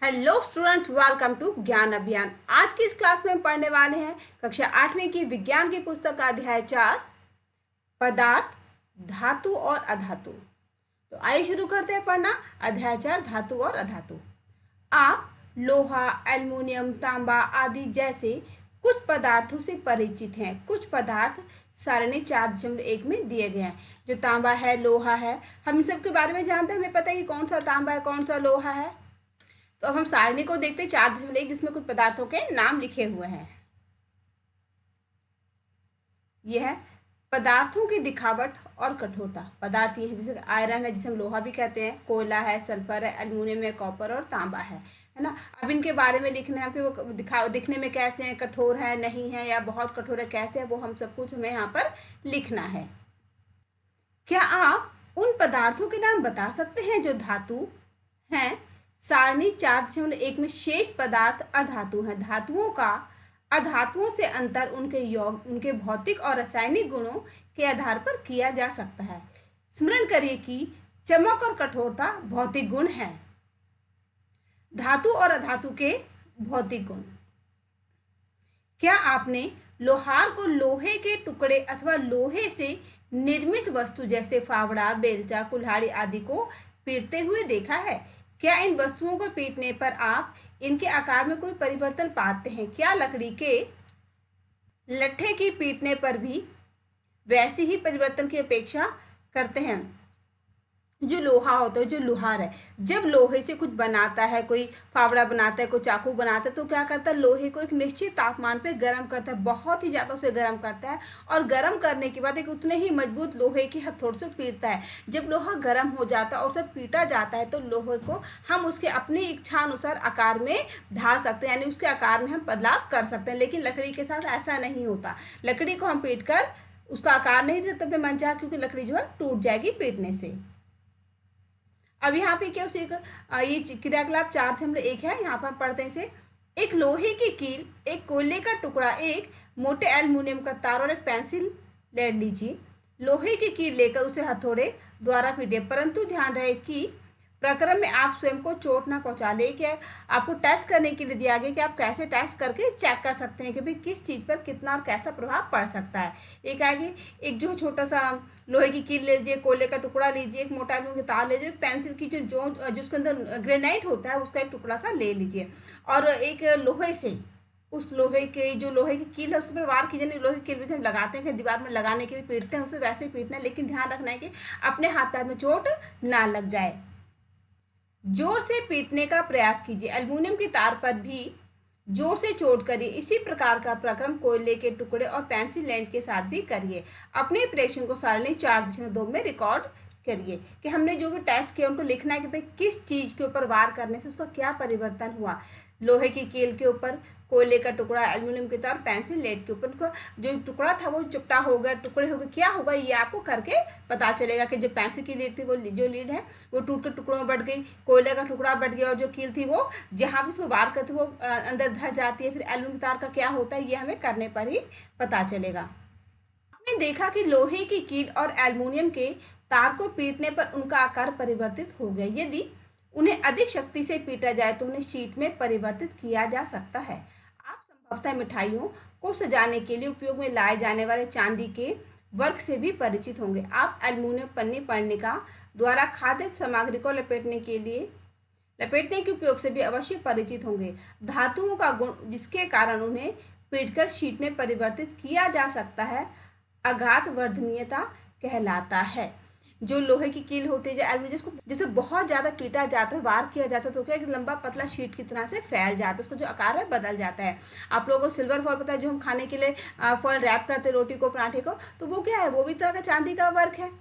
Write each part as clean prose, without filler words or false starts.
Hello students, welcome to ज्ञान अभियान। आज की इस क्लास में हम पढ़ने वाले हैं कक्षा 8वीं की विज्ञान की पुस्तक का अध्याय 4 पदार्थ, धातु और अधातु। तो आइए शुरू करते हैं पढ़ना। अध्याय 4 धातु और अधातु। आप लोहा, एल्युमिनियम, तांबा आदि जैसे कुछ पदार्थों से परिचित हैं। कुछ पदार्थ सारणी 4.1 में दिए गए हैं। जो तांबा है, लोहा है, हम इन सब के बारे में जानते हैं। हमें पता है कि कौन सा तांबा है, कौन सा लोहा है। तो अब हम सारणी को देखते हैं 4.1, जिसमें कुछ पदार्थों के नाम लिखे हुए हैं। यह है पदार्थों की दिखावट और कठोरता। पदार्थ ये है जैसे आयरन है, जिसे हम लोहा भी कहते हैं, कोयला है, सल्फर है, एल्युमिनियम है, कॉपर और तांबा है ना। अब इनके बारे में लिखना है कि वो दिखने में कैसे हैं, कठोर है नहीं है, या बहुत कठोर है, कैसे है, वो हम सब कुछ हमें यहाँ पर लिखना है। क्या आप उन पदार्थों के नाम बता सकते हैं जो धातु हैं? सारणी 4.1 में शेष पदार्थ अधातु हैं। धातुओं का अधातुओं से अंतर उनके भौतिक और रासायनिक गुणों के आधार पर किया जा सकता है। स्मरण करिए कि चमक और कठोरता भौतिक गुण हैं। धातु और अधातु के भौतिक गुण। क्या आपने लोहार को लोहे के टुकड़े अथवा लोहे से निर्मित वस्तु जैसे फावड़ा, बेलचा, कुल्हाड़ी आदि को पीटते हुए देखा है? क्या इन वस्तुओं को पीटने पर आप इनके आकार में कोई परिवर्तन पाते हैं? क्या लकड़ी के लट्ठे की पीटने पर भी वैसे ही परिवर्तन की अपेक्षा करते हैं जो लोहा होता है, जो लोहार है? जब लोहे से कुछ बनाता है, कोई फावड़ा बनाता है, कोई चाकू बनाता है, तो क्या करता है? लोहे को एक निश्चित तापमान पे गर्म करता है, बहुत ही ज़्यादा उसे गर्म करता है, और गर्म करने के बाद एक उतने ही मजबूत लोहे के हथौड़े से पीटता है। जब लोहा गर्म हो जाता है और सब पीटा जाता है, तो लोहे को हम उसके अपनी इच्छा अनुसार आकार में ढाल सकते हैं, यानी उसके आकार में हम बदलाव कर सकते हैं। लेकिन लकड़ी के साथ ऐसा नहीं होता। लकड़ी को हम पीट कर उसका आकार नहीं देते अपने मनचाहा, क्योंकि लकड़ी जो है टूट जाएगी पीटने से। अब यहाँ पे क्या उसे ये क्रियाकलाप 4.1 है, यहाँ पर पढ़ते हैं इसे। एक लोहे की कील, एक कोयले का टुकड़ा, एक मोटे एल्युमिनियम का तार और एक पेंसिल ले लीजिए। लोहे की कील लेकर उसे हथौड़े द्वारा पीटे, परंतु ध्यान रहे कि प्रक्रम में आप स्वयं को चोट ना पहुंचा ले। कि आपको टेस्ट करने के लिए दिया गया कि आप कैसे टेस्ट करके चेक कर सकते हैं कि भाई किस चीज़ पर कितना और कैसा प्रभाव पड़ सकता है। एक आगे एक जो छोटा सा लोहे की कील लीजिए, कोयले का टुकड़ा लीजिए, एक मोटा एल्युमिनियम का तार लीजिए, पेंसिल की जिसके अंदर ग्रेनाइट होता है उसका एक टुकड़ा सा ले लीजिए, और एक लोहे से उस लोहे की कील है उसके ऊपर वार कीजिए। नहीं, लोहे की कील भी हम लगाते हैं दीवार में लगाने के लिए पीटते हैं, उसे वैसे ही पीटना है, लेकिन ध्यान रखना है कि अपने हाथ पैर में चोट ना लग जाए। जोर से पीटने का प्रयास कीजिए। एल्युमिनियम की तार पर भी जोर से चोट करिए। इसी प्रकार का प्रक्रम कोयले के टुकड़े और पेंसिल लेंथ के साथ भी करिए। अपने प्रेक्षण को सारणी 4.2 में रिकॉर्ड करिए कि हमने जो भी टेस्ट किया उनको लिखना है कि भाई किस चीज़ के ऊपर वार करने से उसका क्या परिवर्तन हुआ। लोहे की कील के ऊपर, कोयले का टुकड़ा, एल्युमिनियम की तार, पेंसिल लेड के ऊपर, उनका जो टुकड़ा था वो चुपटा हो गया, टुकड़े हो गए, क्या होगा ये आपको करके पता चलेगा। कि जो पेंसिल की लीड थी, वो जो लीड है वो टूट कर टुकड़ों में बढ़ गई, कोयले का टुकड़ा बढ़ गया, और जो कील थी वो जहाँ भी उसको वार करती वो अंदर धस जाती है। फिर एल्युमिनियम की तार का क्या होता है ये हमें करने पर ही पता चलेगा। आपने देखा कि लोहे की कील और एल्युमिनियम के तार को पीटने पर उनका आकार परिवर्तित हो गया। यदि उन्हें अधिक शक्ति से पीटा जाए तो उन्हें शीट में परिवर्तित किया जा सकता है। आप संभवतः मिठाइयों को सजाने के लिए उपयोग में लाए जाने वाले चांदी के वर्क से भी परिचित होंगे। आप एल्युमिनियम पन्नी पट्टिका द्वारा खाद्य सामग्री को लपेटने के उपयोग से भी अवश्य परिचित होंगे। धातुओं का गुण जिसके कारण उन्हें पीटकर शीट में परिवर्तित किया जा सकता है, आघात वर्धनीयता कहलाता है। जो लोहे की कील होती है, जो एल्युमिनियम, जिसको जैसे बहुत ज़्यादा पीटा जाता है, वार किया जाता है, तो क्या एक लंबा पतला शीट की तरह से फैल जाता है, उसका जो आकार है बदल जाता है। आप लोगों को सिल्वर फॉइल पता है, जो हम खाने के लिए फॉइल रैप करते हैं रोटी को, पराठे को, तो वो क्या है, वो भी तरह का चांदी का वर्क है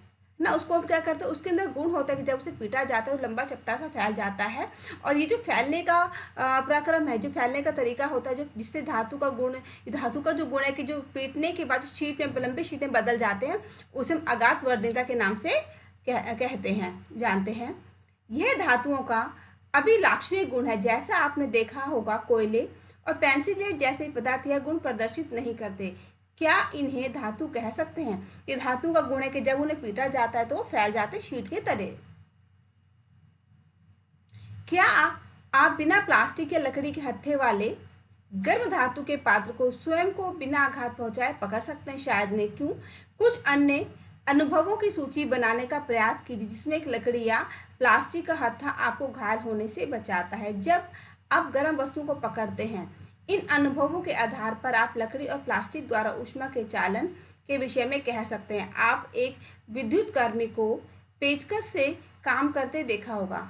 ना। उसको हम क्या करते हैं, उसके अंदर गुण होता है कि जब उसे पीटा जाता है वो लंबा चपटा सा फैल जाता है। और ये जो फैलने का प्रक्रम है, जो फैलने का तरीका होता है, जो जिससे धातु का जो गुण है कि जो पीटने के बाद जो शीट में लंबे शीटें बदल जाते हैं, उसे हम आघात वर्धनीयता के नाम से कहते हैं, जानते हैं। यह धातुओं का अभिलाक्षणिक गुण है। जैसा आपने देखा होगा, कोयले और पेंसिल लेड जैसे पदार्थ यह गुण प्रदर्शित नहीं करते। क्या इन्हें धातु कह सकते हैं? ये धातु का गुण है कि जब उन्हें पीटा जाता है तो वो फैल जाते हैं शीट के तरह। क्या आप बिना प्लास्टिक या लकड़ी के हत्थे वाले गर्म धातु के पात्र को स्वयं को बिना आघात पहुंचाए पकड़ सकते हैं, शायद नहीं। क्यों? कुछ अन्य अनुभवों की सूची बनाने का प्रयास कीजिए जिसमें एक लकड़ी या प्लास्टिक का हत्था आपको घायल होने से बचाता है। जब आप गर्म वस्तुओं को पकड़ते हैं, इन अनुभवों के आधार पर आप लकड़ी और प्लास्टिक द्वारा ऊष्मा के चालन के विषय में कह सकते हैं। आप एक विद्युत कर्मी को पेचकस से काम करते देखा होगा।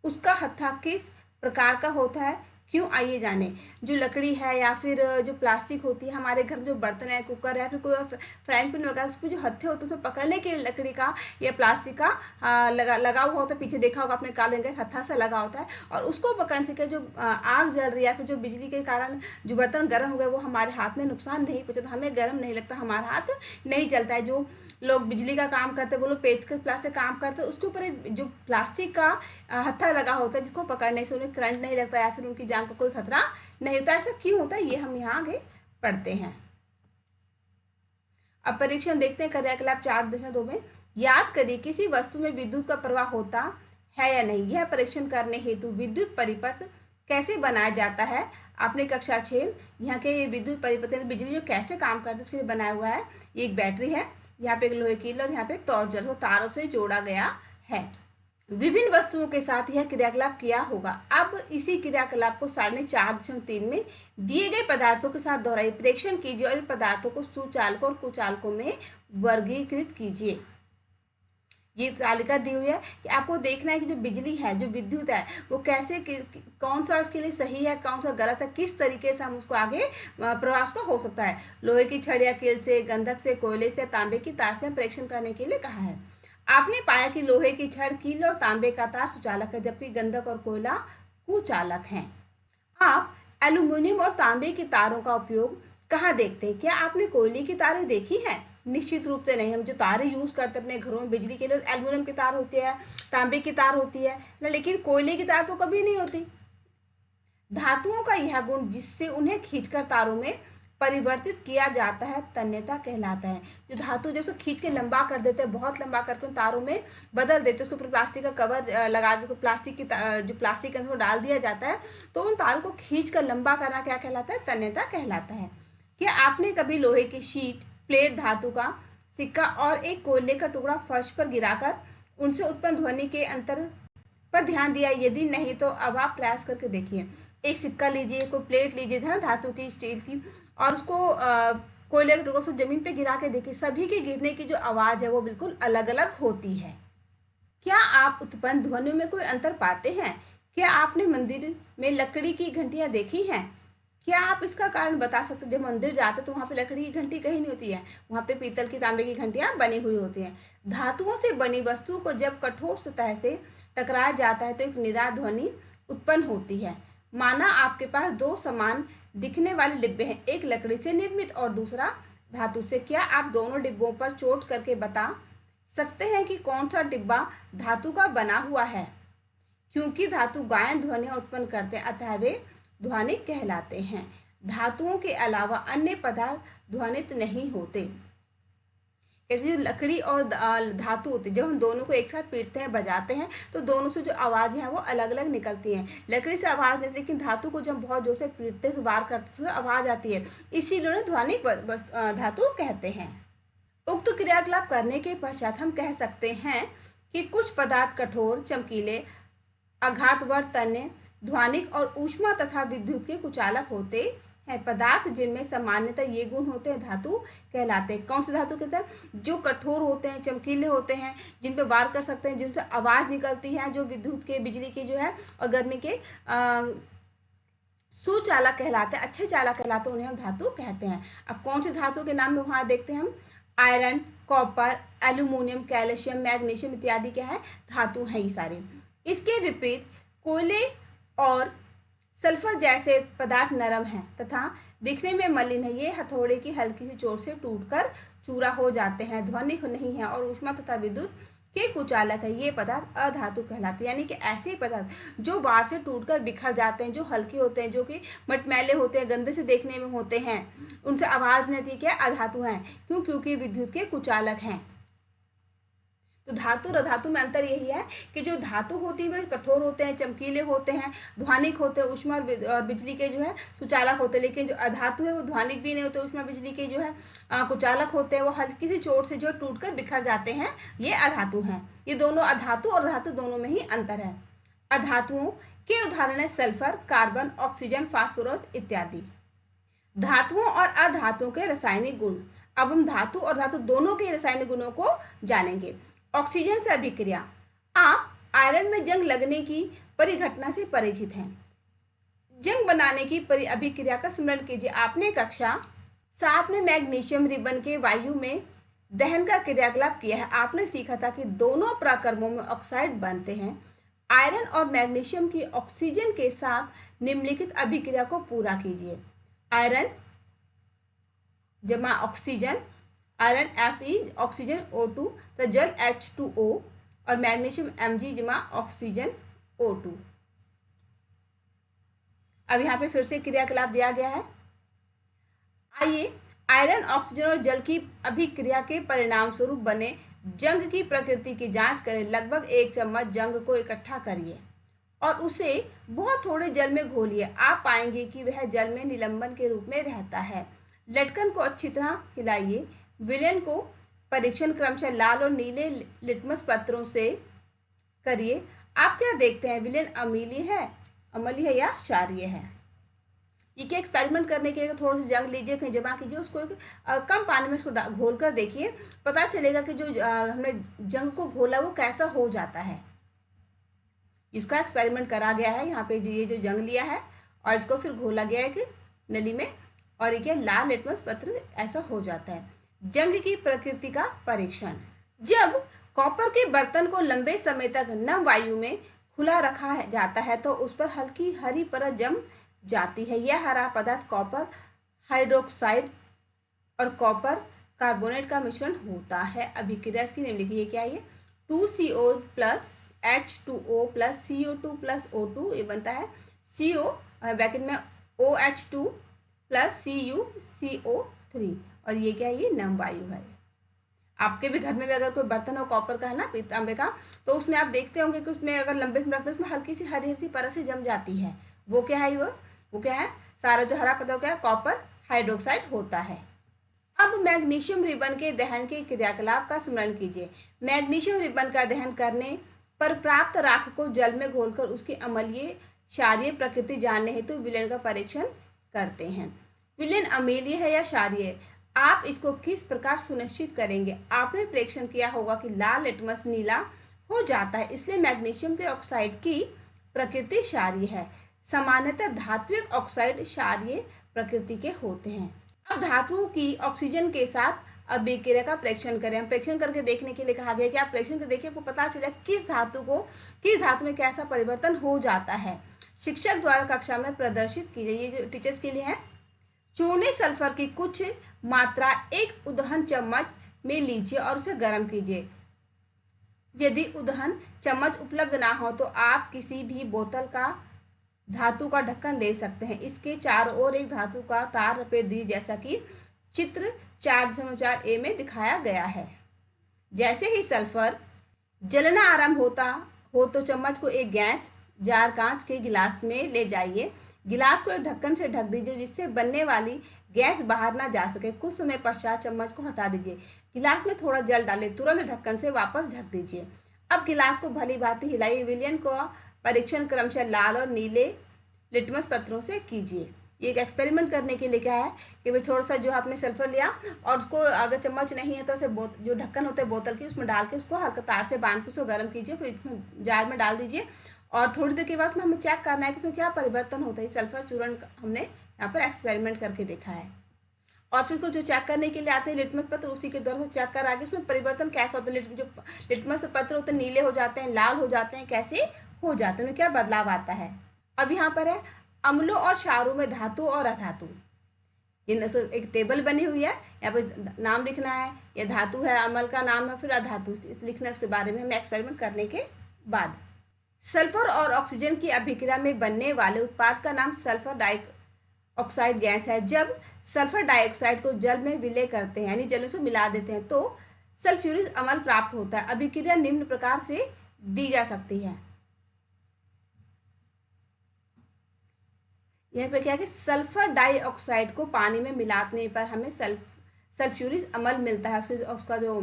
उसका हत्था किस प्रकार का होता है, क्यों? आइए जाने। जो लकड़ी है या फिर जो प्लास्टिक होती है, हमारे घर में जो बर्तन है, कुकर है, फिर कोई और फ्राइंग पैन वगैरह, उसको जो हत्थे होते हैं उसको पकड़ने के लिए लकड़ी का या प्लास्टिक का लगा हुआ होता है। पीछे देखा होगा आपने, काले रंग का हत्था सा लगा होता है, और उसको पकड़ने से जो आग जल रही है या फिर जो बिजली के कारण जो बर्तन गर्म हो गए वो हमारे हाथ में नुकसान नहीं पहुँचाता, हमें गर्म नहीं लगता, हमारा हाथ नहीं जलता है। जो लोग बिजली का काम करते हैं वो लोग पेचकस प्लास्टिक से काम करते हैं, उसके ऊपर एक जो प्लास्टिक का हत्था लगा होता है जिसको पकड़ने से उन्हें करंट नहीं लगता या फिर उनकी जान को कोई खतरा नहीं होता। ऐसा क्यों होता है ये हम यहाँ आगे पढ़ते हैं। अब परीक्षण देखते हैं क्रियाकलाप 4.2 में। याद करिए किसी वस्तु में विद्युत का प्रवाह होता है या नहीं। यह परीक्षण करने हेतु विद्युत परिपथ कैसे बनाया जाता है आपने कक्षा 6 यहाँ के विद्युत परिपथ बिजली जो कैसे काम करते हैं उसके लिए बनाया हुआ है। ये एक बैटरी है, यहाँ पे एक लोहे की और यहाँ पे टॉर्च को तारों से जोड़ा गया है। विभिन्न वस्तुओं के साथ यह क्रियाकलाप किया होगा। अब इसी क्रियाकलाप को सारणी 4.3 में दिए गए पदार्थों के साथ दोहराइए। परीक्षण कीजिए और इन पदार्थों को सुचालकों और कुचालकों में वर्गीकृत कीजिए। ये तालिका दी हुई है कि आपको देखना है कि जो बिजली है, जो विद्युत है, वो कैसे कौन सा उसके लिए सही है, कौन सा गलत है, किस तरीके से हम उसको आगे प्रवास तो हो सकता है। लोहे की छड़ या कील से, गंधक से, कोयले से, तांबे की तार से परीक्षण करने के लिए कहा है। आपने पाया कि लोहे की छड़, कील और तांबे का तार सुचालक है जबकि गंधक और कोयला कुचालक है। आप एल्यूमिनियम और तांबे की तारों का उपयोग कहाँ देखते हैं? क्या आपने कोयले की तारें देखी हैं? निश्चित रूप से नहीं। हम जो तारें यूज करते हैं अपने घरों में बिजली के लिए, एल्यूमिनियम की तार होती है, तांबे की तार होती है, लेकिन कोयले की तार तो कभी नहीं होती। धातुओं का यह गुण जिससे उन्हें खींचकर तारों में परिवर्तित किया जाता है तन्यता कहलाता है। जो धातु जब उसको खींच के लंबा कर देते हैं, बहुत लंबा करके उन तारों में बदल देते हैं, उसके ऊपर प्लास्टिक का कवर लगा देते, प्लास्टिक की जो प्लास्टिक के अंदर डाल दिया जाता है, तो उन तारों को खींच कर लंबा करना क्या कहलाता है? तन्यता कहलाता है। क्या आपने कभी लोहे की शीट, प्लेट, धातु का सिक्का और एक कोयले का टुकड़ा फर्श पर गिराकर उनसे उत्पन्न ध्वनि के अंतर पर ध्यान दिया? यदि नहीं तो अब आप प्रयास करके देखिए। एक सिक्का लीजिए, कोई प्लेट लीजिए ना, धातु की, स्टील की, और उसको कोयले के टुकड़ों से जमीन पे गिरा के देखिए। सभी के गिरने की जो आवाज़ है वो बिल्कुल अलग अलग होती है। क्या आप उत्पन्न ध्वनियों में कोई अंतर पाते हैं? क्या आपने मंदिर में लकड़ी की घंटियाँ देखी हैं? क्या आप इसका कारण बता सकते हैं? जब मंदिर जाते तो वहाँ पे लकड़ी की घंटी कहीं नहीं होती है, वहाँ पे पीतल की, तांबे की घंटियाँ बनी हुई होती हैं। धातुओं से बनी वस्तु को जब कठोर सतह से टकराया जाता है तो एक निदान ध्वनि उत्पन्न होती है। माना आपके पास दो समान दिखने वाले डिब्बे हैं, एक लकड़ी से निर्मित और दूसरा धातु से। क्या आप दोनों डिब्बों पर चोट करके बता सकते हैं कि कौन सा डिब्बा धातु का बना हुआ है? क्योंकि धातु गायन ध्वनियाँ उत्पन्न करते हैं अतः वे ध्वनिक कहलाते हैं। धातुओं के अलावा अन्य पदार्थ ध्वनित नहीं होते। जो लकड़ी और धातु होती है, जब हम दोनों को एक साथ पीटते हैं, बजाते हैं, तो दोनों से जो आवाज़ है वो अलग अलग निकलती हैं। लकड़ी से आवाज़ नहीं, लेकिन धातु को जब बहुत जोर से पीटते हैं, वार करते हैं, तो आवाज़ आती है, इसीलिए उन्हें ध्वनिक धातु कहते हैं। उक्त क्रियाकलाप करने के पश्चात हम कह सकते हैं कि कुछ पदार्थ कठोर, चमकीले, आघातवर्त, तन्य, ध्वनिक और ऊष्मा तथा विद्युत के कुचालक होते हैं। पदार्थ जिनमें सामान्यतः ये गुण होते हैं धातु कहलाते हैं। कौन से धातु कहते हैं? जो कठोर होते हैं, चमकीले होते हैं, जिन पे वार कर सकते हैं, जिनसे आवाज़ निकलती है, जो विद्युत के, बिजली के जो है और गर्मी के सुचालक कहलाते हैं, अच्छे चालक कहलाते हैं, उन्हें हम धातु कहते हैं। अब कौन से धातु के नाम में वहाँ देखते हैं हम? Iron, copper, aluminium, calcium, magnesium इत्यादि क्या है? धातु हैं ये सारे। इसके विपरीत कोयले और सल्फर जैसे पदार्थ नरम हैं तथा दिखने में मलिन है। ये हथौड़े की हल्की सी चोट से टूटकर चूरा हो जाते हैं, ध्वनिक नहीं है और ऊष्मा तथा विद्युत के कुचालक है। ये पदार्थ अधातु कहलाते हैं। यानी कि ऐसे पदार्थ जो वार से टूटकर बिखर जाते हैं, जो हल्के होते हैं, जो कि मटमैले होते हैं, गंदे से देखने में होते हैं, उनसे आवाज़ नहीं आती, क्या अधातु हैं। क्यों? क्योंकि विद्युत के कुचालक हैं। तो धातु और अधातु में अंतर यही है कि जो धातु होती है वे कठोर होते हैं, चमकीले होते हैं, ध्वनिक होते हैं, ऊष्मा और बिजली के जो है सुचालक होते हैं। लेकिन जो अधातु है वो ध्वनिक भी नहीं होते, ऊष्मा बिजली के जो है कुचालक होते हैं, वो हल्की सी चोट से जो टूटकर बिखर जाते हैं, ये अधातु हैं। ये दोनों अधातु और धातु दोनों में ही अंतर है। अधातुओं के उदाहरण है सल्फर, कार्बन, ऑक्सीजन, फास्फोरस इत्यादि। धातुओं और अधातुओं के रासायनिक गुण। अब हम धातु और धातु दोनों के रासायनिक गुणों को जानेंगे। ऑक्सीजन से अभिक्रिया। आप आयरन में जंग लगने की परिघटना से परिचित हैं। जंग बनाने की अभिक्रिया का स्मरण कीजिए। आपने कक्षा 7 में मैग्नीशियम रिबन के वायु में दहन का क्रियाकलाप किया है। आपने सीखा था कि दोनों प्रक्रमों में ऑक्साइड बनते हैं। आयरन और मैग्नीशियम की ऑक्सीजन के साथ निम्नलिखित अभिक्रिया को पूरा कीजिए। आयरन जमा oxygen, iron Fe oxygen O2 तो जल H2O और मैग्नीशियम Mg जमा ऑक्सीजन O2। अब यहाँ पे फिर से क्रियाकलाप दिया गया है। आइए आयरन, ऑक्सीजन और जल की अभिक्रिया के परिणाम स्वरूप बने जंग की प्रकृति की जांच करें। लगभग 1 चम्मच जंग को इकट्ठा करिए और उसे बहुत थोड़े जल में घोलिए। आप पाएंगे कि वह जल में निलंबन के रूप में रहता है। लटकन को अच्छी तरह हिलाइए। विलयन को परीक्षण क्रमशः लाल और नीले लिटमस पत्रों से करिए। आप क्या देखते हैं, विलयन अम्लीय है या क्षारीय है? ये क्या एक्सपेरिमेंट करने के लिए थोड़ा सा जंग लीजिए, कहीं जमा कीजिए, उसको कम पानी में उसको घोल कर देखिए। पता चलेगा कि जो हमने जंग को घोला वो कैसा हो जाता है। इसका एक्सपेरिमेंट करा गया है। यहाँ पे ये जो जंग लिया है और इसको फिर घोला गया है कि नली में, और ये क्या लाल लिटमस पत्र ऐसा हो जाता है। जंग की प्रकृति का परीक्षण। जब कॉपर के बर्तन को लंबे समय तक नम वायु में खुला रखा जाता है तो उस पर हल्की हरी परत जम जाती है। यह हरा पदार्थ कॉपर हाइड्रोक्साइड और कॉपर कार्बोनेट का मिश्रण होता है। अभिक्रिया इसकी निम्नलिखित, ये क्या है, 2CO plus H2O plus CO2 plus O2, ये बनता है CO ब्रैकेट में OH2 प्लस CuCO3, और ये क्या है, ये नम वायु है। आपके भी घर में भी अगर कोई बर्तन हो कॉपर का है ना, तांबे का, तो उसमें आप देखते होंगे कि उसमें अगर लंबे में रखते हैं उसमें हल्की सी हरी हरी परत से जम जाती है। वो क्या है, वो क्या है, सारा जो हरा पदार्थ क्या है, कॉपर हाइड्रोक्साइड होता है। अब मैग्नीशियम रिबन के दहन के क्रियाकलाप का स्मरण कीजिए। मैग्नीशियम रिबन का दहन करने पर प्राप्त राख को जल में घोलकर उसकी अम्लीय क्षारीय प्रकृति जानने हेतु विलयन का परीक्षण करते हैं। विलयन अम्लीय है या क्षारीय, आप इसको किस प्रकार सुनिश्चित करेंगे? आपने परीक्षण किया होगा कि लाल लिटमस नीला हो जाता है, इसलिए मैग्नीशियम के ऑक्साइड की प्रकृति क्षारीय है। सामान्यतः धात्विक ऑक्साइड क्षारीय प्रकृति के होते हैं। अब धातुओं की ऑक्सीजन के साथ अभिक्रिया का परीक्षण करें। हम परीक्षण करके देखने के लिए कहा गया कि आप परीक्षण करके देखिए, आपको पता चले किस धातु में कैसा परिवर्तन हो जाता है। शिक्षक द्वारा कक्षा में प्रदर्शित कीजिए। ये जो टीचर्स के लिए है। चूर्णित सल्फर की कुछ मात्रा 1 उदहन चम्मच में लीजिए और उसे गर्म कीजिए। यदि उदहन चम्मच उपलब्ध ना हो तो आप किसी भी बोतल का धातु का ढक्कन ले सकते हैं। इसके चारों ओर एक धातु का तार लपेट दीजिए, जैसा कि चित्र 4.4a में दिखाया गया है। जैसे ही सल्फर जलना आरंभ होता हो तो चम्मच को एक गैस जार कांच के गिलास में ले जाइए। गिलास को एक ढक्कन से ढक दीजिए जिससे बनने वाली गैस बाहर ना जा सके। कुछ समय पश्चात चम्मच को हटा दीजिए। गिलास में थोड़ा जल डालें, तुरंत ढक्कन से वापस ढक दीजिए। अब गिलास को भली भांति हिलाइए। विलयन को परीक्षण क्रमशः लाल और नीले लिटमस पत्रों से कीजिए। ये एक एक्सपेरिमेंट करने के लिए क्या है कि भाई थोड़ा सा जो आपने सल्फर लिया और उसको अगर चम्मच नहीं है तो उसे जो ढक्कन होता है बोतल की उसमें डाल के उसको हल्का तार से बांध के उसको गर्म कीजिए, फिर इसमें जार में डाल दीजिए और थोड़ी देर के बाद में हमें चेक करना है कि उसमें क्या परिवर्तन होता है। सल्फर चूर्ण हमने यहाँ पर एक्सपेरिमेंट करके देखा है। और फिर उसको जो चेक करने के लिए आते हैं लिटमस पत्र, उसी के द्वारा चेक कर आगे उसमें परिवर्तन कैसा होता है। जो लिटमस पत्र होते हैं नीले हो जाते हैं, लाल हो जाते हैं, कैसे हो जाते हैं, उनमें क्या बदलाव आता है। अब यहाँ पर है अम्लों और क्षारों में धातु और अधातु। ये एक टेबल बनी हुई है, यहाँ पर नाम लिखना है, ये धातु है, अम्ल का नाम है, फिर अधातु लिखना है उसके बारे में हमें एक्सपेरिमेंट करने के बाद। सल्फर और ऑक्सीजन की अभिक्रिया में बनने वाले उत्पाद का नाम सल्फर डाइऑक्साइड गैस है। जब सल्फर डाइऑक्साइड को जल में विलय करते हैं यानी जल से मिला देते हैं तो सल्फ्यूरिक अम्ल प्राप्त होता है। अभिक्रिया निम्न प्रकार से दी जा सकती है। यहाँ पे क्या है कि सल्फर डाइऑक्साइड को पानी में मिलाने पर हमें सल्फ्यूरिक अम्ल मिलता है। उसका जो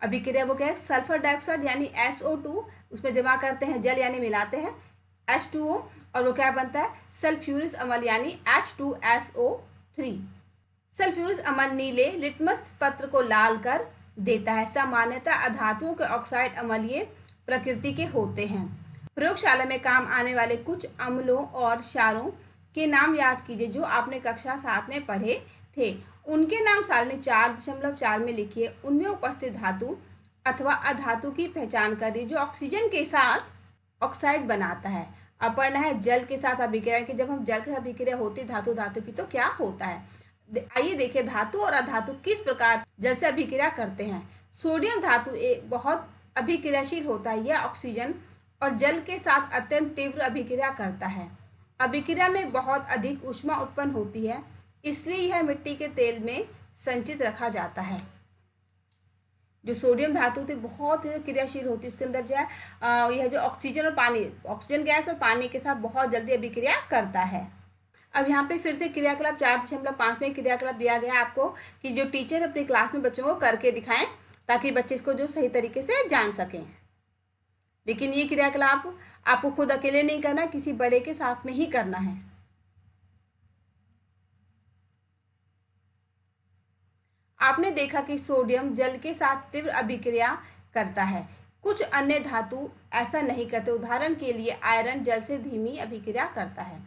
अभिक्रिया वो क्या है, सल्फर डाइऑक्साइड यानी SO2 उसमें जमा करते हैं, जल यानी मिलाते हैं H2O, और वो क्या बनता है, सल्फ्यूरिक अम्ल यानी H2SO3। सल्फ्यूरिक अम्ल नीले लिटमस पत्र को लाल कर देता है। सामान्यतः अधातुओं के ऑक्साइड अम्लीय प्रकृति के होते हैं। प्रयोगशाला में काम आने वाले कुछ अम्लों और क्षारों के नाम याद कीजिए जो आपने कक्षा 7 में पढ़े थे। उनके नाम सारणी 4.4 में लिखिए। उनमें उपस्थित धातु अथवा अधातु की पहचान करिए जो ऑक्सीजन के साथ ऑक्साइड बनाता है। अब पढ़ना है जल के साथ अभिक्रिया कि जब हम जल के साथ अभिक्रिया होती है धातु की तो क्या होता है। आइए देखिए धातु और अधातु किस प्रकार जल से अभिक्रिया करते हैं। सोडियम धातु एक बहुत अभिक्रियाशील होता है। यह ऑक्सीजन और जल के साथ अत्यंत तीव्र अभिक्रिया करता है। अभिक्रिया में बहुत अधिक ऊष्मा उत्पन्न होती है, इसलिए यह मिट्टी के तेल में संचित रखा जाता है। जो सोडियम धातु थी बहुत क्रियाशील होती है, उसके अंदर जो है यह जो ऑक्सीजन और पानी, ऑक्सीजन गैस और पानी के साथ बहुत जल्दी अभिक्रिया करता है। अब यहाँ पे फिर से क्रियाकलाप 4.5 में क्रियाकलाप दिया गया है आपको कि जो टीचर अपनी क्लास में बच्चों को करके दिखाएं ताकि बच्चे इसको जो सही तरीके से जान सकें। लेकिन ये क्रियाकलाप आपको खुद अकेले नहीं करना, किसी बड़े के साथ में ही करना है। आपने देखा कि सोडियम जल के साथ तीव्र अभिक्रिया करता है। कुछ अन्य धातु ऐसा नहीं करते। उदाहरण के लिए आयरन जल से धीमी अभिक्रिया करता है।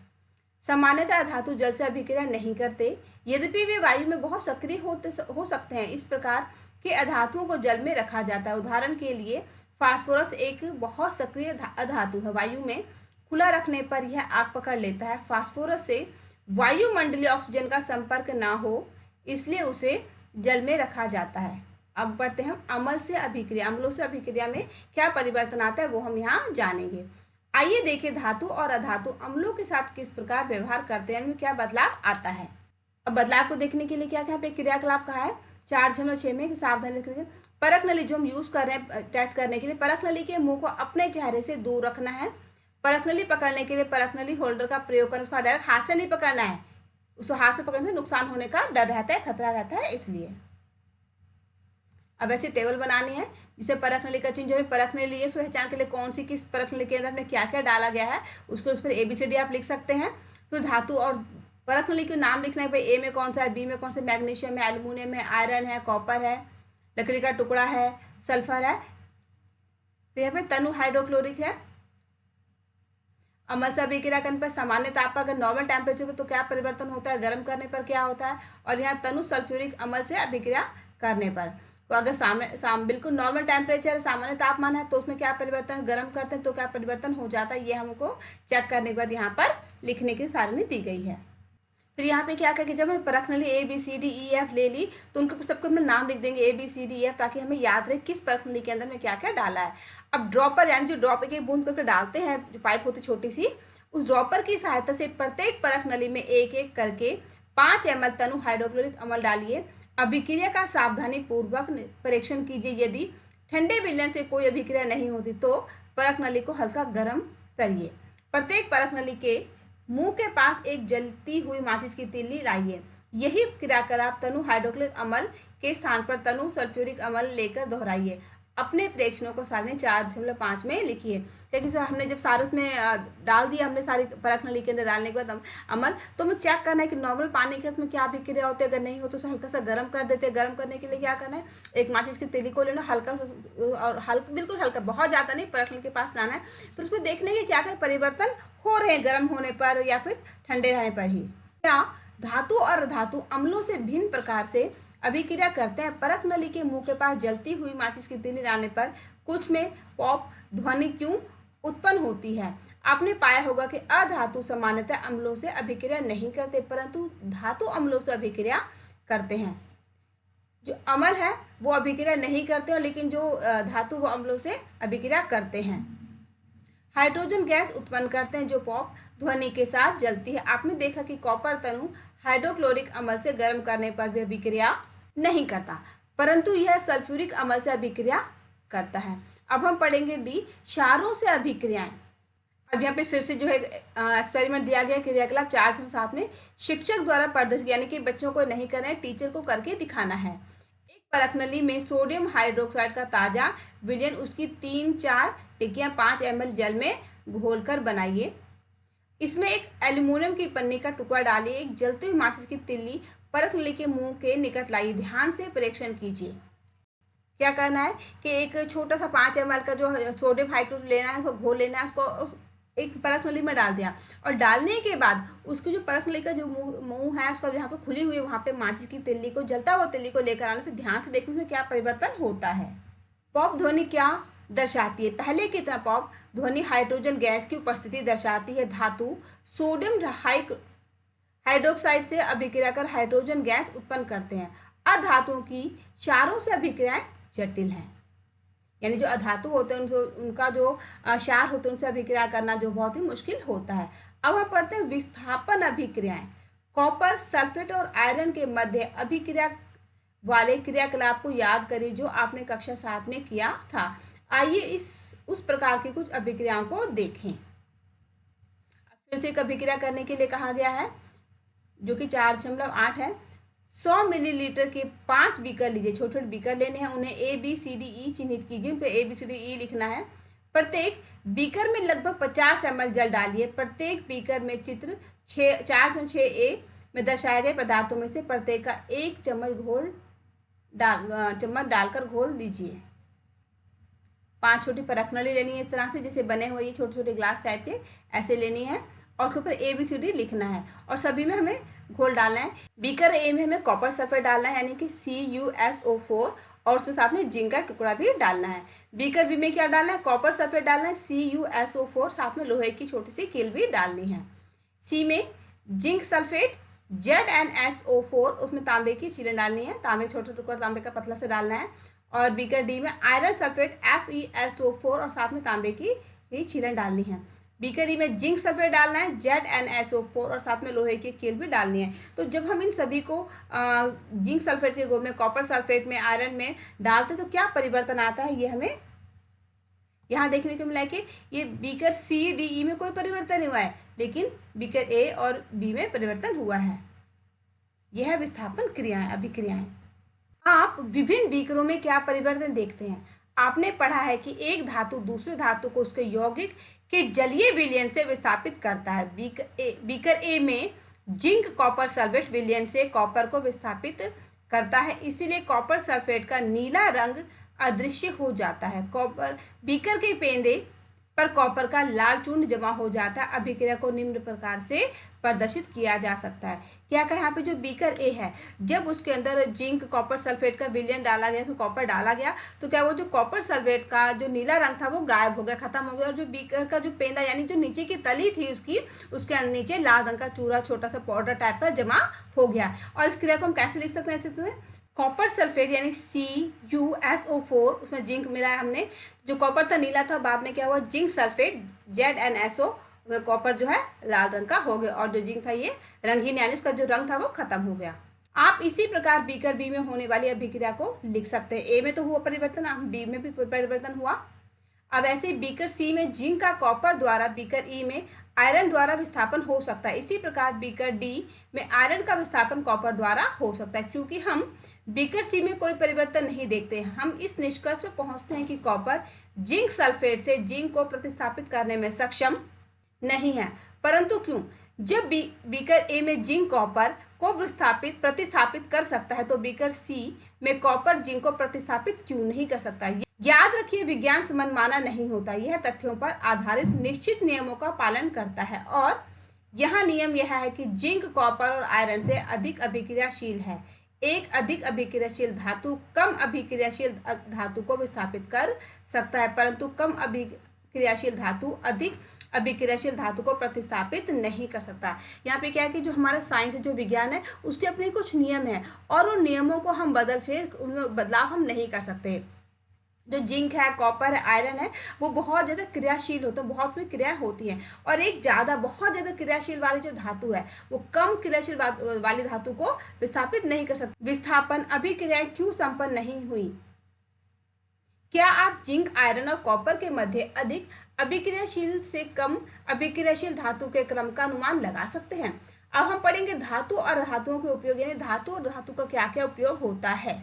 सामान्यतः धातु जल से अभिक्रिया नहीं करते, यद्यपि वे वायु में बहुत सक्रिय हो सकते हैं। इस प्रकार के अधातुओं को जल में रखा जाता है। उदाहरण के लिए फास्फोरस एक बहुत सक्रिय अधातु है। वायु में खुला रखने पर यह आग पकड़ लेता है। फास्फोरस से वायुमंडलीय ऑक्सीजन का संपर्क ना हो इसलिए उसे जल में रखा जाता है। अब बढ़ते हैं अम्ल से अभिक्रिया। अम्लों से अभिक्रिया में क्या परिवर्तन आता है वो हम यहाँ जानेंगे। आइए देखें धातु और अधातु अम्लों के साथ किस प्रकार व्यवहार करते हैं, इनमें क्या बदलाव आता है। अब बदलाव को देखने के लिए क्या क्या पे क्रियाकलाप कहा है 4.6 में सावधानी रखिए। परख नली जो हम यूज कर रहे हैं टेस्ट करने के लिए, परख नली के मुंह को अपने चेहरे से दूर रखना है। परख नली पकड़ने के लिए परख नली होल्डर का प्रयोग करना, उसका डायरेक्ट हाथ से नहीं पकड़ना है, उसको हाथ से पकड़ने से नुकसान होने का डर रहता है, खतरा रहता है, इसलिए। अब ऐसे टेबल बनानी है जिसे परख नली का चिन्ह जो है परख नली है, उसको पहचान के लिए कौन सी किस परख नली के अंदर में क्या क्या डाला गया है उसको उस पर ABCD आप लिख सकते हैं। फिर धातु और परख नली के नाम लिखना है, भाई A में कौन सा है, B में कौन सा, मैग्नीशियम है, एल्यूमिनियम है, आयरन है, कॉपर है, लकड़ी का टुकड़ा है, सल्फर है। फिर यहाँ पे तनु हाइड्रोक्लोरिक है। अम्ल से अभिक्रिया करने पर सामान्य ताप पर अगर नॉर्मल टेम्परेचर पर तो क्या परिवर्तन होता है, गर्म करने पर क्या होता है, और यहाँ तनु सल्फ्यूरिक अम्ल से अभिक्रिया करने पर तो अगर बिल्कुल नॉर्मल टेम्परेचर सामान्य तापमान है तो उसमें क्या परिवर्तन, गर्म करते हैं तो क्या परिवर्तन हो जाता है, ये हमको चेक करने के बाद यहाँ पर लिखने की सारणी दी गई है। फिर यहाँ पे क्या कि जब हमने परख नली ABCDEF ले ली तो उनके सबको हम नाम लिख देंगे ABCDEF ताकि हमें याद रहे किस परख नली के अंदर में क्या क्या डाला है। अब ड्रॉपर यानी जो ड्रॉपर की बूंद करके डालते हैं, जो पाइप होती छोटी सी, उस ड्रॉपर की सहायता से प्रत्येक परख नली में एक एक करके 5 ml तनु हाइड्रोक्लोरिक अम्ल डालिए। अभिक्रिया का सावधानी पूर्वक परीक्षण कीजिए। यदि ठंडे विलयन से कोई अभिक्रिया नहीं होती तो परख नली को हल्का गर्म करिए। प्रत्येक परख नली के मुंह के पास एक जलती हुई माचिस की तीली लाइए। यही क्रियाकलाप तनु हाइड्रोक्लोरिक अम्ल के स्थान पर तनु सल्फ्यूरिक अम्ल लेकर दोहराइए। अपने प्रेक्षणों को सारणी 4.5 में लिखिए। क्योंकि सर हमने जब सारे उसमें डाल दिया, हमने सारी परख नली के अंदर डालने के बाद अम्ल, तो हमें चेक करना है कि नॉर्मल पानी के उसमें क्या अभिक्रिया होती है। अगर नहीं हो तो उसे हल्का सा गर्म कर देते हैं। गर्म करने के लिए क्या करना है, एक माचिस की तीली को लेना, हल्का सा और हल्का बिल्कुल हल्का, बहुत ज़्यादा नहीं, परख नली के पास लाना है। फिर उसमें देखने के क्या क्या परिवर्तन हो रहे हैं गर्म होने पर या फिर ठंडे रहने पर ही। क्या धातु और धातु अम्लों से भिन्न प्रकार से अभिक्रिया करते हैं। परख नली के मुंह के पास जलती हुई माचिस की तीली डालने पर कुछ में पॉप ध्वनि क्यों उत्पन्न होती है। आपने पाया होगा कि अधातु सामान्यतः अम्लों से अभिक्रिया नहीं करते परंतु धातु अम्लों से अभिक्रिया करते हैं। जो अम्ल है वो अभिक्रिया नहीं करते हैं, लेकिन जो धातु वो अम्लों से अभिक्रिया करते हैं। हाइड्रोजन गैस उत्पन्न करते हैं जो पॉप ध्वनि के साथ जलती है। आपने देखा कि कॉपर तनु हाइड्रोक्लोरिक अम्ल से गर्म करने पर भी अभिक्रिया नहीं करता। परंतु यह सल्फ्यूरिक अम्ल से अभिक्रिया करता है। अब हम पढ़ेंगे डी, क्षारों से अभिक्रियाएं। अब यहाँ पे फिर से जो है एक्सपेरिमेंट दिया गया, क्रियाकलाप 4.7 में शिक्षक द्वारा प्रदर्शित, यानी कि बच्चों को नहीं करना है, टीचर को करके दिखाना है। एक परखनली में सोडियम हाइड्रोक्साइड का ताजा विलयन उसकी 3-4 टिक्कियाँ 5 ml जल में घोलकर बनाइए। इसमें एक एल्यूमिनियम की पन्नी का टुकड़ा डालिए, एक जलती हुई माचिस की तिल्ली परखनली के मुंह के निकट लाइए, ध्यान से परीक्षण कीजिए। क्या करना है कि एक छोटा सा 5 ml का जो सोडियम हाइड्रोक्साइड लेना है, उसको घोल लेना है, उसको एक परखनली में डाल दिया, और डालने के बाद उसकी जो परखनली का जो मुंह है, उसका जहाँ पे खुली हुई है वहाँ पे माचिस की तिल्ली को, जलता हुआ तिल्ली को लेकर आना, फिर ध्यान से देखने में क्या परिवर्तन होता है। पॉप ध्वनि क्या दर्शाती है? पहले की तरह पॉप ध्वनि हाइड्रोजन गैस की उपस्थिति दर्शाती है। धातु सोडियम हाइड्रोक्साइड से अभिक्रिया कर हाइड्रोजन गैस उत्पन्न करते हैं। अधातुओं की क्षारों से अभिक्रियाएं जटिल हैं, यानी जो अधातु होते हैं उनका जो क्षार होते हैं उनसे अभिक्रिया करना जो बहुत ही मुश्किल होता है। अब हम पढ़ते हैं विस्थापन अभिक्रियाएं। कॉपर सल्फेट और आयरन के मध्य अभिक्रिया वाले क्रियाकलाप को याद करिए जो आपने कक्षा 7 में किया था। आइए उस प्रकार की कुछ अभिक्रियाओं को देखें। फिर से एक अभिक्रिया करने के लिए कहा गया है जो कि 4.8 है। 100 मिलीलीटर के 5 बीकर लीजिए, छोटे छोटे बीकर लेने हैं, उन्हें ABCDE चिन्हित कीजिए, उन पर ABCDE लिखना है। प्रत्येक बीकर में लगभग 50 ml जल डालिए। प्रत्येक बीकर में चित्र 4.6a में दर्शाए गए पदार्थों में से प्रत्येक का 1 चम्मच डालकर घोल लीजिए। 5 छोटी परखनली लेनी है, इस तरह से जैसे बने हुए ये छोटे छोटे ग्लास टाइप के ऐसे लेनी है, और उसके ऊपर ABCD लिखना है, और सभी में हमें घोल डालना है। बीकर ए में हमें कॉपर सल्फेट डालना है, यानी कि CuSO4, और उसमें साथ में जिंक का टुकड़ा भी डालना है। बीकर बी में क्या डालना है? कॉपर सल्फेट डालना है, CuSO4, साथ में लोहे की छोटी सी कील भी डालनी है। सी में जिंक सल्फेट ZnSO4, उसमें तांबे की चीलें डालनी है, तांबे छोटे टुकड़ा तांबे का पतला से डालना है। और बीकर डी में आयरन सल्फेट FeSO4, और साथ में तांबे की भी चीलें डालनी है। बीकर ई में जिंक सल्फेट डालना है, ZnSO4, और साथ में लोहे की कील भी डालनी है। तो जब हम इन सभी को जिंक सल्फेट के घोल में, कॉपर सल्फेट में, आयरन में डालते तो क्या परिवर्तन आता है, ये हमें यहाँ देखने को मिला है कि ये बीकर CDE में कोई परिवर्तन नहीं हुआ है, लेकिन बीकर ए और बी में परिवर्तन हुआ है। यह है विस्थापन क्रियाएं, अभिक्रियाएं। आप विभिन्न बीकरों में क्या परिवर्तन देखते हैं? आपने पढ़ा है कि एक धातु दूसरे धातु को उसके यौगिक के जलीय विलयन से विस्थापित करता है। बीकर ए में जिंक कॉपर सल्फेट विलयन से कॉपर को विस्थापित करता है, इसीलिए कॉपर सल्फेट का नीला रंग अदृश्य हो जाता है। कॉपर बीकर के पेंदे पर कॉपर का लाल चूर्ण जमा हो जाता है। अभिक्रिया को निम्न प्रकार से प्रदर्शित किया जा सकता है। क्या कहा यहाँ पे जो बीकर ए है, जब उसके अंदर जिंक कॉपर सल्फेट का विलयन डाला गया, फिर कॉपर डाला गया, तो क्या वो जो कॉपर सल्फेट का जो नीला रंग था वो गायब हो गया, खत्म हो गया, और जो बीकर का जो पेंदा यानी जो नीचे की तली थी उसकी, उसके नीचे लाल रंग का चूरा छोटा सा पाउडर टाइप का जमा हो गया। और इस क्रिया को हम कैसे लिख सकते हैं? ऐसे कॉपर सल्फेट यानी CuSO4, उसमें जिंक मिला है हमने, जो कॉपर था नीला था, बाद में क्या हुआ, जिंक सल्फेट ZnSO, में कॉपर जो है लाल रंग का हो गया, और जो जिंक था ये रंगहीन, यानी उसका जो रंग था वो खत्म हो गया। आप इसी प्रकार बीकर बी में होने वाली अभिक्रिया को लिख सकते हैं। ए में तो हुआ परिवर्तन, बी में भी परिवर्तन हुआ। अब ऐसे बीकर सी में जिंक का कॉपर द्वारा, बीकर ई में आयरन द्वारा विस्थापन हो सकता है। इसी प्रकार बीकर डी में आयरन का विस्थापन कॉपर द्वारा हो सकता है। क्योंकि हम बीकर सी में कोई परिवर्तन नहीं देखते, हम इस निष्कर्ष पर पहुंचते हैं कि कॉपर जिंक सल्फेट से जिंक को प्रतिस्थापित करने में सक्षम नहीं है। परंतु क्यों? जब बीकर ए में जिंक कॉपर को प्रतिस्थापित कर सकता है, तो बीकर सी में कॉपर जिंक को प्रतिस्थापित क्यों नहीं कर सकता? याद रखिए, विज्ञान मनमाना नहीं होता, यह तथ्यों पर आधारित निश्चित नियमों का पालन करता है। और यहाँ नियम यह है कि जिंक कॉपर और आयरन से अधिक अभिक्रियाशील है। एक अधिक अभिक्रियाशील धातु कम अभिक्रियाशील धातु को विस्थापित कर सकता है, परंतु कम अभिक्रियाशील धातु अधिक अभिक्रियाशील धातु को प्रतिस्थापित नहीं कर सकता। यहाँ पे क्या है कि जो हमारा साइंस है, जो विज्ञान है, उसके अपने कुछ नियम हैं, और उन नियमों को हम उनमें बदलाव हम नहीं कर सकते। जो जिंक है, कॉपर है, आयरन है, वो बहुत ज़्यादा क्रियाशील होते हैं, बहुत में क्रियाएं होती हैं। और एक ज़्यादा बहुत ज़्यादा क्रियाशील वाली जो धातु है वो कम क्रियाशील वाली धातु को विस्थापित नहीं कर सकती। विस्थापन अभिक्रियाएं क्यों संपन्न नहीं हुई? क्या आप जिंक, आयरन और कॉपर के मध्य अधिक अभिक्रियाशील से कम अभिक्रियाशील धातु के क्रम का अनुमान लगा सकते हैं? अब हम पढ़ेंगे धातु और धातुओं के उपयोग, यानी धातु और धातु का क्या क्या उपयोग होता है।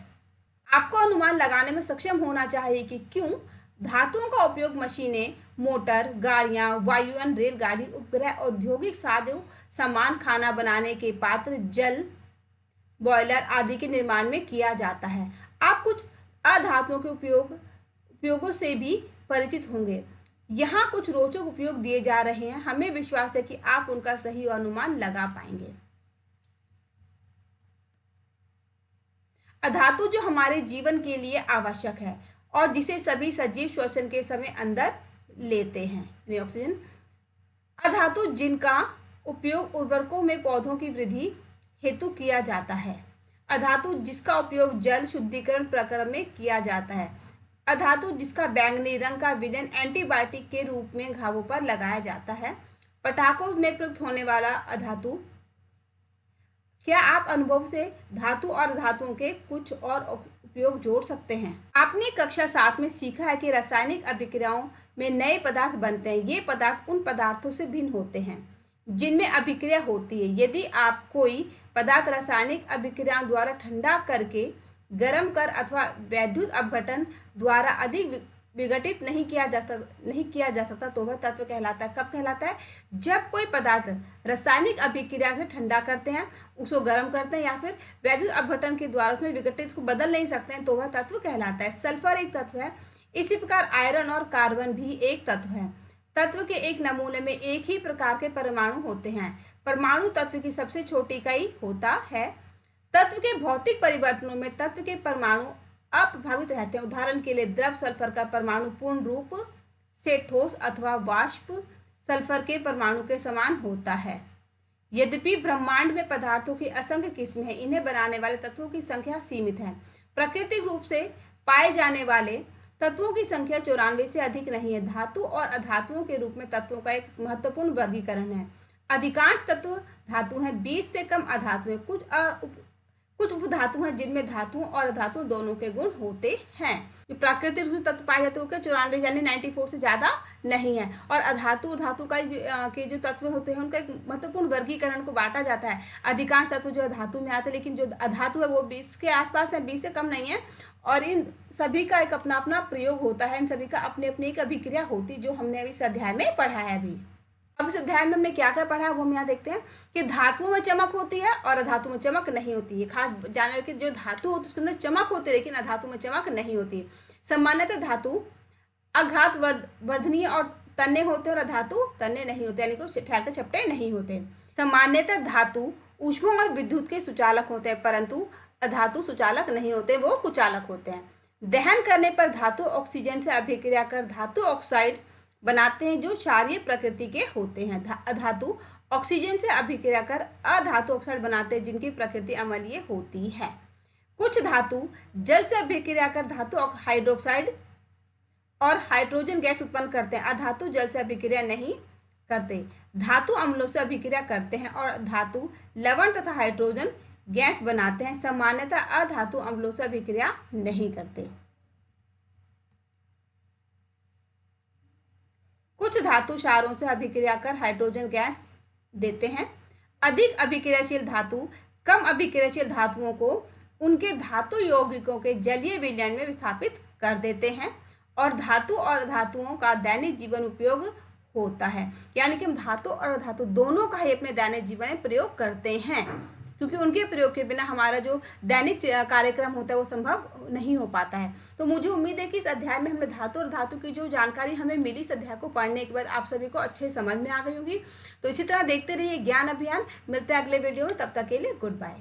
आपको अनुमान लगाने में सक्षम होना चाहिए कि क्यों धातुओं का उपयोग मशीनें, मोटर, गाड़ियां, वायुयान, रेलगाड़ी, उपग्रह, औद्योगिक साधनों, सामान, खाना बनाने के पात्र, जल, बॉयलर आदि के निर्माण में किया जाता है। आप कुछ अधातुओं के उपयोगों से भी परिचित होंगे। यहाँ कुछ रोचक उपयोग दिए जा रहे हैं, हमें विश्वास है कि आप उनका सही अनुमान लगा पाएंगे। अधातु जो हमारे जीवन के लिए आवश्यक है और जिसे सभी सजीव श्वसन के समय अंदर लेते हैं, ऑक्सीजन। अधातु जिनका उपयोग उर्वरकों में पौधों की वृद्धि हेतु किया जाता है। अधातु जिसका उपयोग जल शुद्धिकरण प्रक्रम में किया जाता है। अधातु जिसका बैंगनी रंग का विलयन एंटीबायोटिक के रूप में घावों पर लगाया जाता है। पटाखों में प्रयुक्त होने वाला अधातु। क्या आप अनुभव से धातु और धातुओं के कुछ और उपयोग जोड़ सकते हैं? आपने कक्षा 7 में सीखा है कि रासायनिक अभिक्रियाओं में नए पदार्थ बनते हैं। ये पदार्थ उन पदार्थों से भिन्न होते हैं जिनमें अभिक्रिया होती है। यदि आप कोई पदार्थ रासायनिक अभिक्रिया द्वारा ठंडा करके गर्म कर अथवा वैद्युत अपघटन द्वारा अधिक विघटित नहीं किया जा सकता तो वह तत्व कहलाता है। कब कहलाता है? जब कोई पदार्थ रासायनिक अभिक्रिया से ठंडा करते हैं, उसको गर्म करते हैं या फिर वैद्युत अपघटन के द्वारा उसमें विघटित उसको बदल नहीं सकते हैं तो वह तत्व कहलाता है। सल्फर एक तत्व है। इसी प्रकार आयरन और कार्बन भी एक तत्व है। तत्व के एक नमूने में एक ही प्रकार के परमाणु होते हैं। परमाणु तत्व की सबसे छोटी इकाई होता है। तत्व के भौतिक परिवर्तनों में तत्व के परमाणु अप्रभावित रहते हैं। उदाहरण के लिए द्रव सल्फर का परमाणु पूर्ण रूप से ठोस अथवा वाष्प सल्फर के परमाणु के समान होता है। यद्यपि ब्रह्मांड में पदार्थों की असंख्य किस्में हैं, इन्हें बनाने वाले तत्वों की संख्या सीमित है। प्राकृतिक रूप से पाए जाने वाले तत्वों की संख्या 94 से अधिक नहीं है। धातु और अधातुओं के रूप में तत्वों का एक महत्वपूर्ण वर्गीकरण है। अधिकांश तत्व धातु हैं, 20 से कम अधातु हैं। कुछ उपधातु हैं जिनमें धातुओं और अधातुओं दोनों के गुण होते हैं। जो प्राकृतिक रूप से तत्व पाए जाते हैं 94 यानी 94 से ज़्यादा नहीं है। और अधातु और धातु का के जो तत्व होते हैं उनका एक महत्वपूर्ण वर्गीकरण को बांटा जाता है। अधिकांश तत्व जो धातु में आते हैं, लेकिन जो अधातु है वो 20 के आसपास है, 20 से कम नहीं है। और इन सभी का एक अपना अपना प्रयोग होता है, इन सभी का अपनी अपनी एक अभिक्रिया होती है, जो हमने अभी इस अध्याय में पढ़ा है। अब इस अध्याय में हमने क्या क्या पढ़ा है वो हम यहाँ देखते हैं कि धातुओं में चमक होती है और अधातु में चमक नहीं होती है। खास जानने की जो धातु होती है उसके अंदर चमक होती है, लेकिन अधातु में चमक नहीं होती। सामान्यतः धातु अघात वर्धनीय और तन्ने होते हैं और अधातु तन्ने नहीं होते, यानी कि फैलते चपटे नहीं होते। सामान्यतः धातु ऊष्मा और विद्युत के सुचालक होते हैं, परंतु अधातु सुचालक नहीं होते, वो कुचालक होते हैं। दहन करने पर धातु ऑक्सीजन से अभिक्रिया कर धातु ऑक्साइड बनाते हैं जो क्षारीय प्रकृति के होते हैं। अधातु ऑक्सीजन से अभिक्रिया कर अधातु ऑक्साइड बनाते हैं जिनकी प्रकृति अम्लीय होती है। कुछ धातु जल से अभिक्रिया कर धातु हाइड्रोक्साइड और हाइड्रोजन गैस उत्पन्न करते हैं। अधातु जल से अभिक्रिया नहीं करते। धातु अम्लों से अभिक्रिया करते हैं और धातु लवण तथा हाइड्रोजन गैस बनाते हैं। सामान्यतः अधातु अम्लों से अभिक्रिया नहीं करते। कुछ धातु क्षारों से अभिक्रिया कर हाइड्रोजन गैस देते हैं। अधिक अभिक्रियाशील धातु कम अभिक्रियाशील धातुओं को उनके धातु यौगिकों के जलीय विलयन में विस्थापित कर देते हैं और धातु और धातुओं का दैनिक जीवन उपयोग होता है। यानी कि हम धातु और धातु दोनों का ही अपने दैनिक जीवन में प्रयोग करते हैं, क्योंकि उनके प्रयोग के बिना हमारा जो दैनिक कार्यक्रम होता है वो संभव नहीं हो पाता है। तो मुझे उम्मीद है कि इस अध्याय में हमने धातु और धातु की जो जानकारी हमें मिली इस अध्याय को पढ़ने के बाद आप सभी को अच्छे समझ में आ गई होगी। तो इसी तरह देखते रहिए ज्ञान अभियान। मिलते हैं अगले वीडियो में, तब तक के लिए गुड बाय।